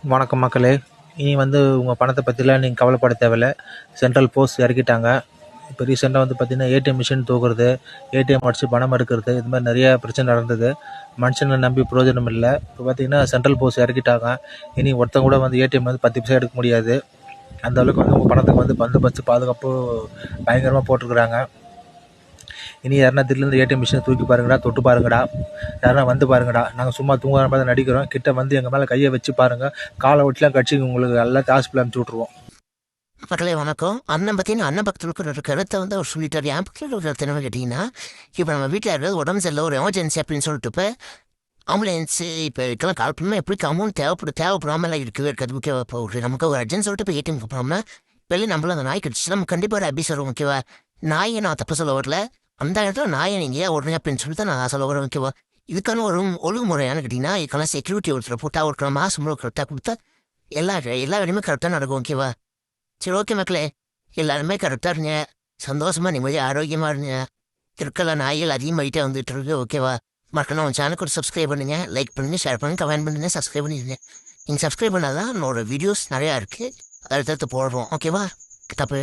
வணக்கம் மக்களே. இனி உங்கள் பணத்தை பற்றிலாம் நீங்கள் கவலைப்பட தேவையில்ல. சென்ட்ரல் போஸ்ட் இறக்கிட்டாங்க. இப்போ ரீசெண்டாக பார்த்தீங்கன்னா ஏடிஎம் மிஷின் தூக்குறது, ஏடிஎம் அடிச்சு பணம் எடுக்கிறது, இது மாதிரி நிறையா பிரச்சனை நடந்தது. மனுஷனை நம்பி பிரயோஜனம் இல்லை. இப்போ பார்த்தீங்கன்னா சென்ட்ரல் போஸ்ட் இறக்கிட்டாங்க. இனி ஒருத்தங்க கூட ஏடிஎம் 10 பைசா எடுக்க முடியாது. அந்த அளவுக்கு உங்கள் பணத்துக்கு பந்தோபஸ்து பாதுகாப்பு பயங்கரமாக போட்டிருக்கிறாங்க. இனி யாருன்னா திடீர்னு ஏடிஎம் மிஷினை தூக்கி பாருங்கடா, தொட்டு பாருங்கடா, யாருன்னா பாருங்கடா, நாங்கள் சும்மா தூங்குற மாதிரி தான் நடிக்கிறோம், கிட்ட எங்கள் மேலே கையை வச்சு பாருங்கள், காலை ஒட்டிலாம் கட்சி உங்களுக்கு எல்லாம் ஹாஸ்பிட்டல் அனுப்பிச்சி விட்ருவோம். மக்களே வணக்கம். அண்ணன் பார்த்தீங்கன்னா அண்ணன் பக்கத்தில் இருக்கிற ஒரு கருத்தை அவர் சொல்லிட்டார். என் பக்கத்தில் ஒரு தினமும் கேட்டிங்கன்னா, இப்போ நம்ம வீட்டில் யாராவது உடம்பு சரியில்லை, ஒரு எமர்ஜென்சி அப்படின்னு சொல்லிட்டு இப்போ ஆம்புலன்ஸு இப்போ இதுக்கெல்லாம் கால் பண்ணால் எப்படி அமௌண்ட் தேவைப்படாமல் இருக்கவே இருக்காது. ஓகேவா? இப்போ ஒரு நமக்கு ஒரு அர்ஜென்ட் சொல்லிட்டு இப்போ ஏடிஎம் போகாமல் வெளியே நம்மளும் அந்த நாய் கடிச்சு நம்ம கண்டிப்பாக ஒரு அபிஸ் வரும். ஓகேவா? நாயை நான் தப்பு சொல்ல வரல, அந்த இடத்துல நாயை நீங்கள் ஏன் உடனே அப்படின்னு சொல்லிட்டு நான் சொல்ல வரேன். ஓகேவா? இதுக்கான ஒரு ஒழுங்குமுறையானு கேட்டிங்கன்னா, இதுக்கெல்லாம் செக்யூரிட்டி ஒருத்தர் போட்டால் ஒரு மாதம் கரெக்டாக கொடுத்தா எல்லா வேலையுமே கரெக்டாக நடக்கும். ஓகேவா? சரி, ஓகே மக்களே, எல்லாருமே கரெக்டாக இருங்க, சந்தோஷமாக நிம்மதியாக ஆரோக்கியமாக இருங்க. இருக்கிற நாய்கள் அதிகமாகிட்டே வந்துட்டு இருக்கு. ஓகேவா? மறக்கணும் உங்கள் சேனலுக்கு ஒரு சப்ஸ்கிரைப் பண்ணுங்க, லைக் பண்ணுங்கள், ஷேர் பண்ணுங்கள், கமெண்ட் பண்ணுங்கள், சப்ஸ்கிரைப் பண்ணிடுங்க. நீங்கள் சப்ஸ்கிரைப் பண்ணால் தான் என்னோட வீடியோஸ் நிறையா இருக்குது, அடுத்தடுத்து போடுறோம். ஓகேவா? தப்பு